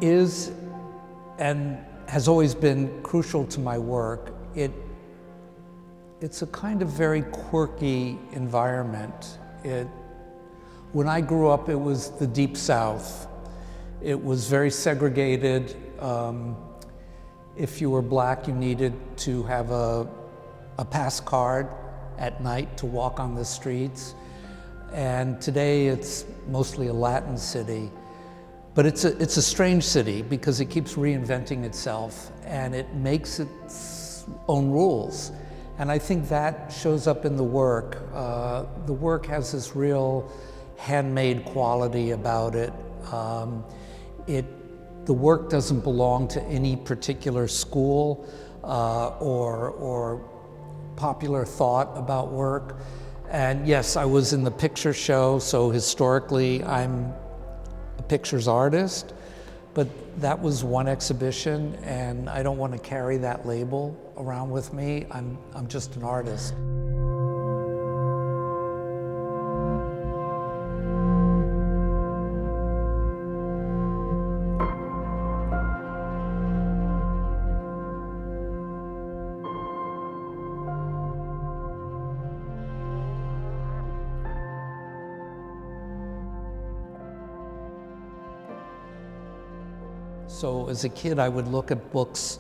is and has always been crucial to my work. It's a kind of very quirky environment. When I grew up, it was the Deep South. It was very segregated. If you were black, you needed to have a pass card at night to walk on the streets. And today it's mostly a Latin city. But it's a strange city because it keeps reinventing itself and it makes its own rules. And I think that shows up in the work. The work has this real handmade quality about it. The work doesn't belong to any particular school or popular thought about work. And yes, I was in the picture show, so historically I'm a pictures artist, but that was one exhibition and I don't want to carry that label around with me. I'm just an artist. So as a kid, I would look at books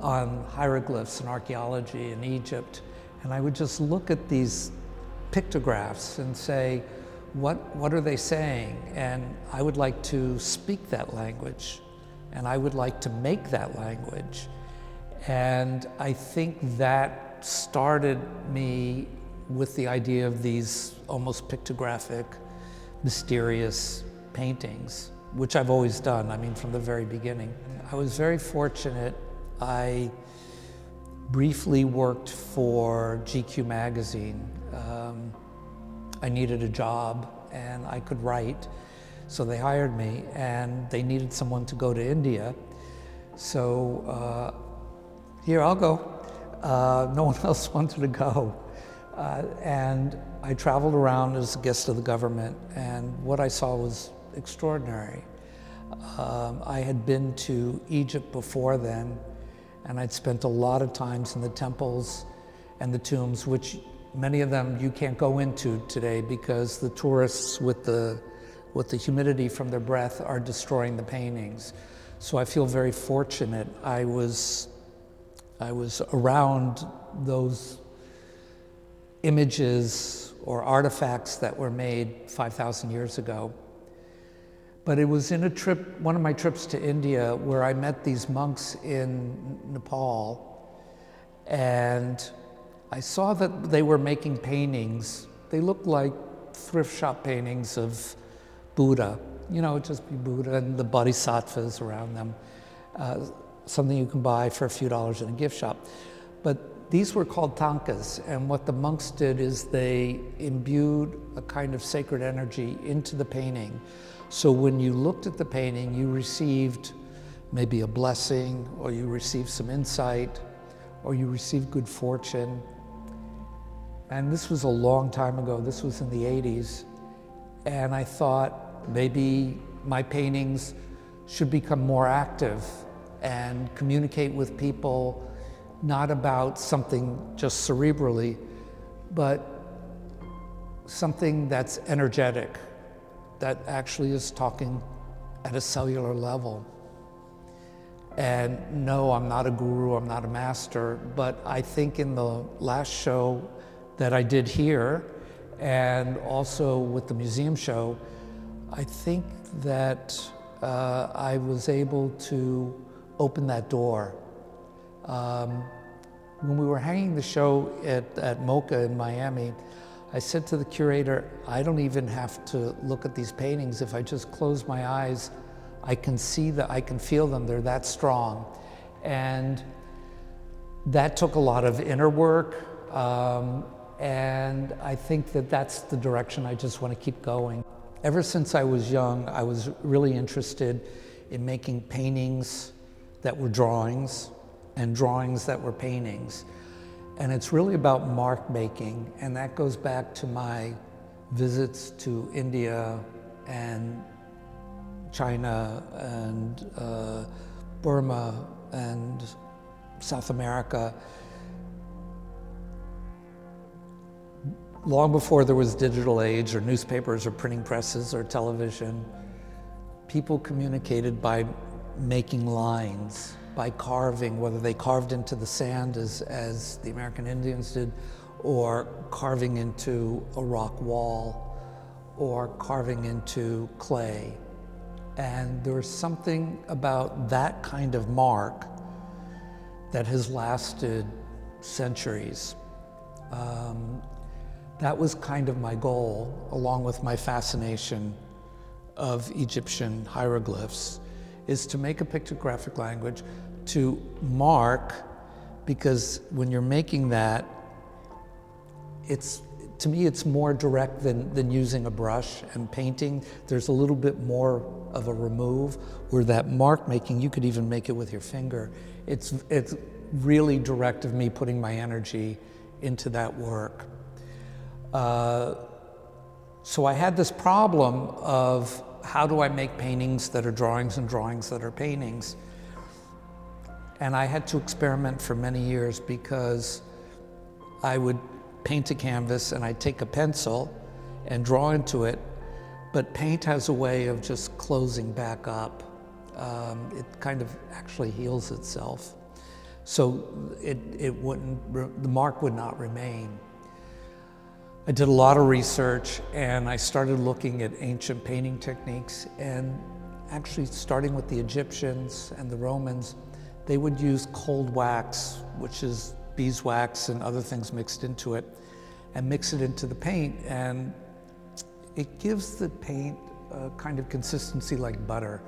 on hieroglyphs and archaeology in Egypt, and I would just look at these pictographs and say, what are they saying? And I would like to speak that language, and I would like to make that language. And I think that started me with the idea of these almost pictographic, mysterious paintings, which I've always done, I mean, from the very beginning. I was very fortunate. I briefly worked for GQ magazine. I needed a job and I could write, so they hired me, and they needed someone to go to India. So here, I'll go. No one else wanted to go. And I traveled around as a guest of the government, and what I saw was extraordinary. I had been to Egypt before then, and I'd spent a lot of times in the temples and the tombs, which many of them you can't go into today because the tourists with the humidity from their breath are destroying the paintings. So I feel very fortunate. I was around those images or artifacts that were made 5,000 years ago. But it was in a trip, one of my trips to India, where I met these monks in Nepal, and I saw that they were making paintings. They looked like thrift shop paintings of Buddha. You know, it'd just be Buddha and the bodhisattvas around them. Something you can buy for a few dollars in a gift shop. But these were called tankas, and what the monks did is they imbued a kind of sacred energy into the painting. So when you looked at the painting, you received maybe a blessing, or you received some insight, or you received good fortune. And this was a long time ago. This was in the 80s. And I thought maybe my paintings should become more active and communicate with people, not about something just cerebrally, but something that's energetic, that actually is talking at a cellular level. And no, I'm not a guru, I'm not a master, but I think in the last show that I did here, and also with the museum show, I think that I was able to open that door. When we were hanging the show at MoCA in Miami, I said to the curator, I don't even have to look at these paintings. If I just close my eyes, I can see that, I can feel them, they're that strong. And that took a lot of inner work, and I think that that's the direction I just want to keep going. Ever since I was young, I was really interested in making paintings that were drawings and drawings that were paintings. And it's really about mark making, and that goes back to my visits to India and China and Burma and South America. Long before there was digital age or newspapers or printing presses or television, people communicated by making lines, by carving, whether they carved into the sand as the American Indians did, or carving into a rock wall, or carving into clay. And there was something about that kind of mark that has lasted centuries. That was kind of my goal, along with my fascination of Egyptian hieroglyphs, is to make a pictographic language to mark, because when you're making that, to me it's more direct than using a brush and painting. There's a little bit more of a remove, where that mark making, you could even make it with your finger. It's really direct of me putting my energy into that work. So I had this problem of how do I make paintings that are drawings and drawings that are paintings? And I had to experiment for many years, because I would paint a canvas and I'd take a pencil and draw into it, but paint has a way of just closing back up. It kind of actually heals itself. So the mark would not remain. I did a lot of research, and I started looking at ancient painting techniques, and actually starting with the Egyptians and the Romans, they would use cold wax, which is beeswax and other things mixed into it, and mix it into the paint, and it gives the paint a kind of consistency like butter.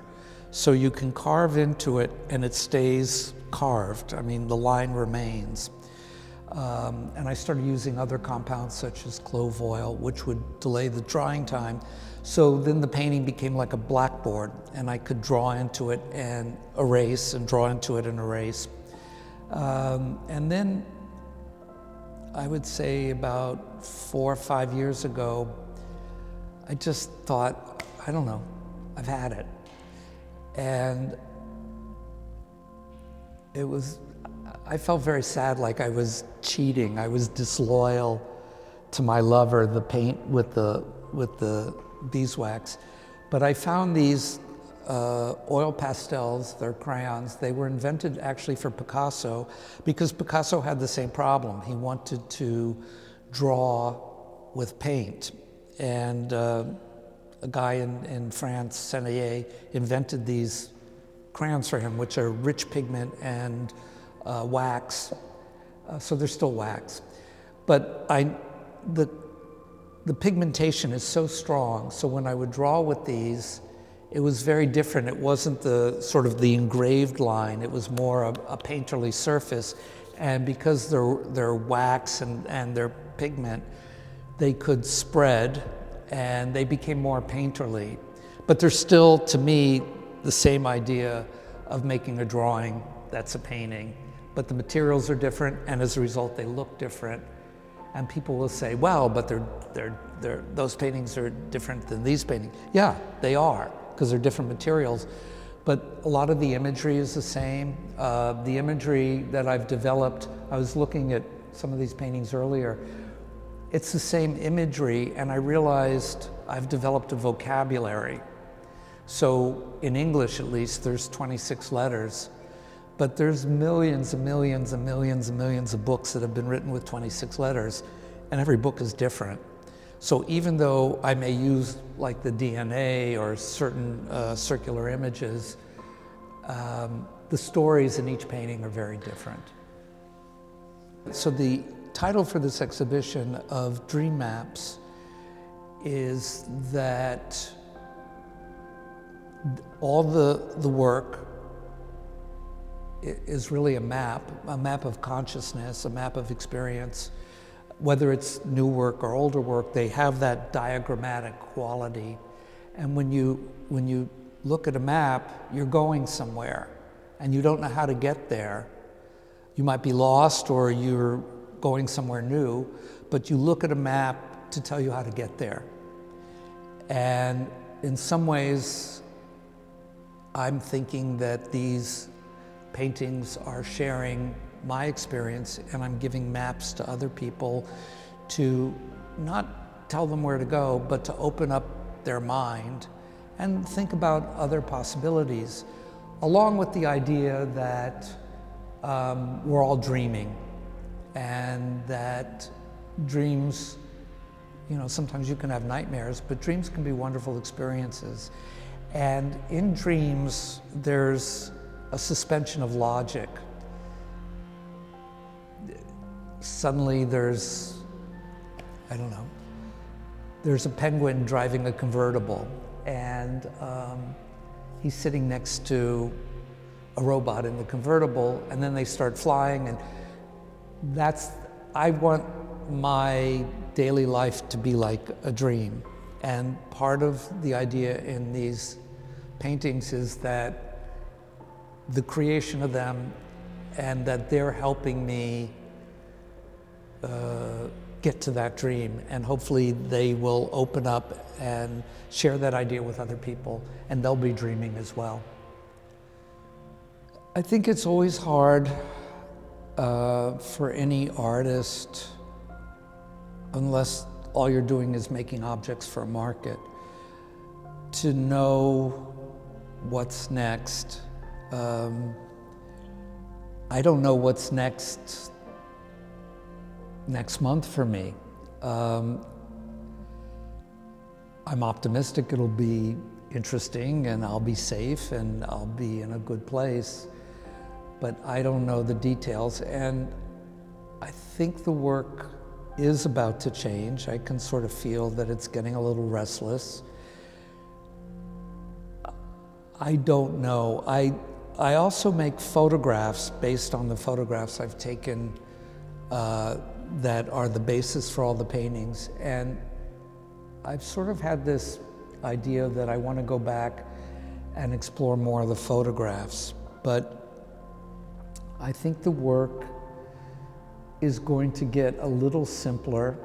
So you can carve into it and it stays carved. I mean, the line remains. And I started using other compounds such as clove oil, which would delay the drying time. So then the painting became like a blackboard, and I could draw into it and erase, and draw into it and erase. And then I would say about 4 or 5 years ago, I just thought, I don't know, I've had it. And I felt very sad, like I was cheating. I was disloyal to my lover, the paint with the beeswax. But I found these oil pastels, they're crayons. They were invented actually for Picasso, because Picasso had the same problem. He wanted to draw with paint. And a guy in France, Sennelier, invented these crayons for him, which are rich pigment and wax, so they're still wax. But the pigmentation is so strong, so when I would draw with these, it was very different. It wasn't the sort of the engraved line, it was more a painterly surface, and because they're wax and they're pigment, they could spread and they became more painterly. But they're still, to me, the same idea of making a drawing that's a painting. But the materials are different, and as a result, they look different. And people will say, well, but those paintings are different than these paintings. Yeah, they are, because they're different materials. But a lot of the imagery is the same. The imagery that I've developed, I was looking at some of these paintings earlier, it's the same imagery, and I realized I've developed a vocabulary. So in English, at least, there's 26 letters. But there's millions and millions and millions and millions of books that have been written with 26 letters, and every book is different. So even though I may use like the DNA or certain circular images, the stories in each painting are very different. So the title for this exhibition of Dream Maps is that all the work is really a map of consciousness, a map of experience. Whether it's new work or older work, they have that diagrammatic quality. And when you look at a map, you're going somewhere, and you don't know how to get there. You might be lost, or you're going somewhere new, but you look at a map to tell you how to get there. And in some ways, I'm thinking that these paintings are sharing my experience, and I'm giving maps to other people to not tell them where to go, but to open up their mind and think about other possibilities, along with the idea that we're all dreaming, and that dreams, sometimes you can have nightmares, but dreams can be wonderful experiences. And in dreams, there's a suspension of logic. Suddenly there's a penguin driving a convertible, and he's sitting next to a robot in the convertible, and then they start flying, and I want my daily life to be like a dream. And part of the idea in these paintings is that the creation of them, and that they're helping me get to that dream, and hopefully they will open up and share that idea with other people, and they'll be dreaming as well. I think it's always hard for any artist, unless all you're doing is making objects for a market, to know what's next. I don't know what's next month for me. I'm optimistic it'll be interesting, and I'll be safe, and I'll be in a good place, but I don't know the details. And I think the work is about to change. I can sort of feel that it's getting a little restless. I don't know. I also make photographs based on the photographs I've taken that are the basis for all the paintings. And I've sort of had this idea that I want to go back and explore more of the photographs. But I think the work is going to get a little simpler,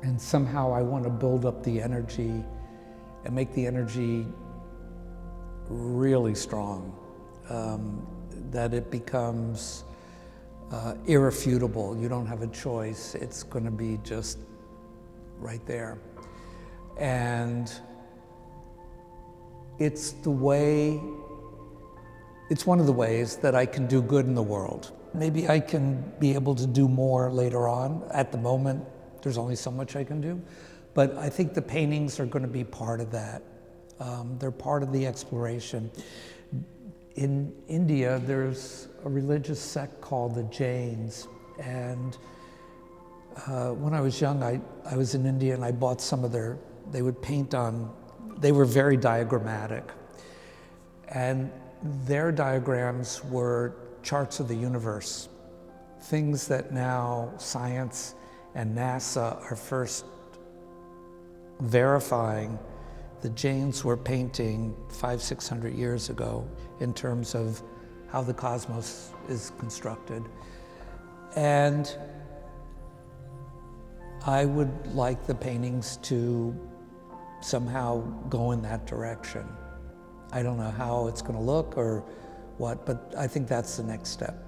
and somehow I want to build up the energy and make the energy really strong, that it becomes irrefutable. You don't have a choice. It's going to be just right there. And it's one of the ways that I can do good in the world. Maybe I can be able to do more later on. At the moment, there's only so much I can do. But I think the paintings are going to be part of that. They're part of the exploration. In India, there's a religious sect called the Jains. And when I was young, I was in India, and I bought some of they would paint on, they were very diagrammatic. And their diagrams were charts of the universe, things that now science and NASA are first verifying. The Jains were painting 500-600 years ago in terms of how the cosmos is constructed. And I would like the paintings to somehow go in that direction. I don't know how it's going to look or what, but I think that's the next step.